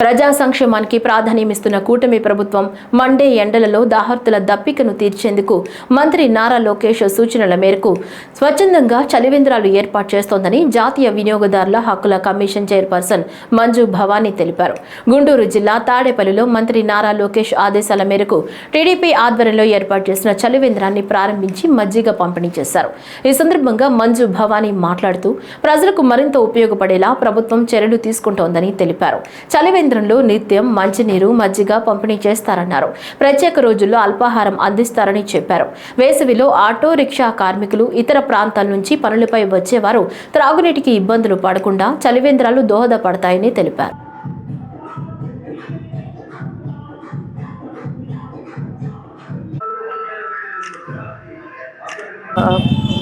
ప్రజా సంక్షేమానికి ప్రాధాన్యమిస్తున్న కూటమి ప్రభుత్వం మండే ఎండలలో దాహార్తుల దప్పికను తీర్చేందుకు మంత్రి నారా లోకేష్ సూచనల మేరకు స్వచ్ఛందంగా చలివేంద్రాలు ఏర్పాటు చేస్తోందని జాతీయ వినియోగదారుల హక్కుల కమిషన్ చైర్పర్సన్ మంజు భవానీ తెలిపారు. గుంటూరు జిల్లా తాడేపల్లిలో మంత్రి నారా లోకేష్ ఆదేశాల మేరకు టీడీపీ ఆధ్వర్యంలో ఏర్పాటు చేసిన చలివేంద్రాన్ని ప్రారంభించి మజ్జిగ పంపిణీ చేశారు. ఈ సందర్భంగా మంజు భవానీ మాట్లాడుతూ ప్రజలకు మరింత ఉపయోగపడేలా ప్రభుత్వం చర్యలు తీసుకుంటోందని తెలిపారు. చలివేంద్రంలో నిత్యం మంచినీరు, మజ్జిగ పంపిణీ చేస్తారన్నారు. ప్రత్యేక రోజుల్లో అల్పాహారం అందిస్తారని చెప్పారు. వేసవిలో ఆటో రిక్షా కార్మికులు ఇతర ప్రాంతాల నుంచి పనులపై వచ్చేవారు త్రాగునీటికి ఇబ్బందులు పడకుండా చలివేంద్రాలు దోహదపడతాయని తెలిపారు.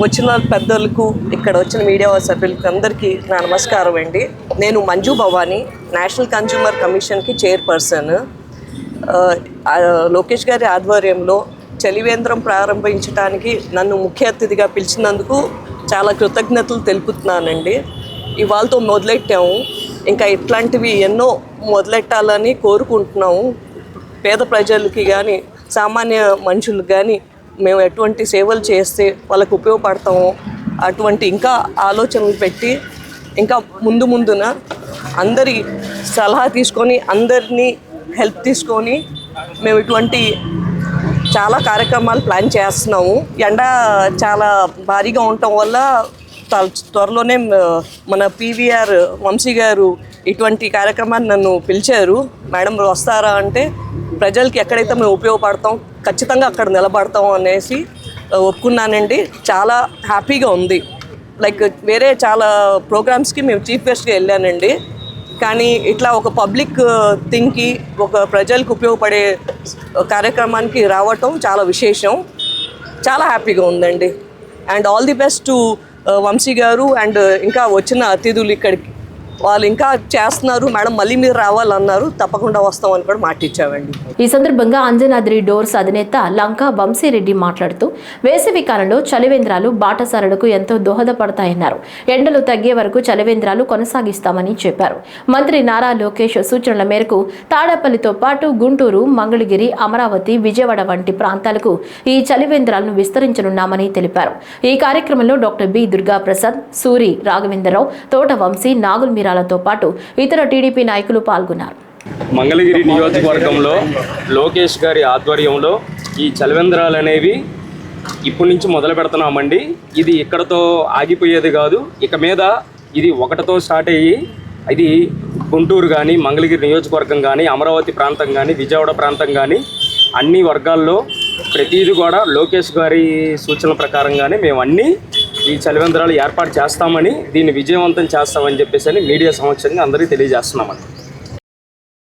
వచ్చిన పెద్దలకు, ఇక్కడ వచ్చిన మీడియా సభ్యులకు అందరికీ నా నమస్కారం అండి. నేను మంజు భవానీ, నేషనల్ కన్జ్యూమర్ కమిషన్కి చైర్పర్సన్. లోకేష్ గారి ఆధ్వర్యంలో చలివేంద్రం ప్రారంభించడానికి నన్ను ముఖ్య అతిథిగా పిలిచినందుకు చాలా కృతజ్ఞతలు తెలుపుతున్నానండి. ఇవాళతో మొదలెట్టాము, ఇంకా ఇట్లాంటివి ఎన్నో మొదలెట్టాలని కోరుకుంటున్నాము. పేద ప్రజలకి కానీ సామాన్య మనుషులకు కానీ మేము ఎటువంటి సేవలు చేస్తే వాళ్ళకు ఉపయోగపడతామో అటువంటి ఇంకా ఆలోచనలు పెట్టి ఇంకా ముందున అందరి సలహా తీసుకొని అందరినీ హెల్ప్ తీసుకొని మేము ఇటువంటి చాలా కార్యక్రమాలు ప్లాన్ చేస్తున్నాము. ఎండ చాలా భారీగా ఉండటం వల్ల త్వరలోనే మన పీవీఆర్ వంశీ గారు ఇటువంటి కార్యక్రమాన్ని నన్ను పిలిచారు. మేడం వస్తారా అంటే ప్రజలకి ఎక్కడైతే మేము ఉపయోగపడతాం ఖచ్చితంగా అక్కడ నిలబడతాం అనేసి ఒప్పుకున్నానండి. చాలా హ్యాపీగా ఉంది. లైక్ వేరే చాలా ప్రోగ్రామ్స్కి మేము చీఫ్ గెస్ట్గా వెళ్ళానండి, కానీ ఇట్లా ఒక పబ్లిక్ థింగ్కి, ఒక ప్రజలకు ఉపయోగపడే కార్యక్రమానికి రావటం చాలా విశేషం. చాలా హ్యాపీగా ఉందండి. And all the best to Vamsi garu and ఇంకా వచ్చిన అతిథులు. ఇక్కడికి వాళ్ళు ఇంకా చేస్తున్నారు మేడం, మళ్ళీ మీరు రావాలన్నారు, తప్పకుండా వస్తామని కూడా మాట ఇచ్చామండి. ఈ సందర్భంగా అంజనాద్రి డోర్స్ అధినేత లంకా వంశీరెడ్డి మాట్లాడుతూ వేసవి కాలంలో చలివేంద్రాలు బాటసారులకు ఎంతో దోహదపడతాయన్నారు. ఎండలు తగ్గే వరకు చలివేంద్రాలు కొనసాగిస్తామని చెప్పారు. మంత్రి నారా లోకేష్ సూచనల మేరకు తాడేపల్లితో పాటు గుంటూరు, మంగళగిరి, అమరావతి, విజయవాడ వంటి ప్రాంతాలకు ఈ చలివేంద్రాలను విస్తరించనున్నామని తెలిపారు. ఈ కార్యక్రమంలో డాక్టర్ బి దుర్గాప్రసాద్, సూరి రాఘవేంద్రరావు, తోట వంశీ, నాగుల్ తో పాటు ఇతర టీడీపీ నాయకులు పాల్గొన్నారు. మంగళగిరి నియోజకవర్గంలో లోకేష్ గారి ఆధ్వర్యంలో ఈ చలివేంద్రాలు అనేవి ఇప్పటి నుంచి మొదలు పెడుతున్నామండి. ఇది ఇక్కడతో ఆగిపోయేది కాదు. ఇక మీద ఇది ఒకటితో స్టార్ట్ అయ్యి ఇది గుంటూరు కానీ, మంగళగిరి నియోజకవర్గం కానీ, అమరావతి ప్రాంతం కానీ, విజయవాడ ప్రాంతం కానీ అన్ని వర్గాల్లో ప్రతిదీ కూడా లోకేష్ గారి సూచనల ప్రకారంగానే మేము అన్నీ ఈ చలివేంద్రాలు ఏర్పాటు చేస్తామని, దీన్ని విజయవంతం చేస్తామని చెప్పేసి మీడియా సమక్షంగా అందరికీ తెలియజేస్తున్నామండి.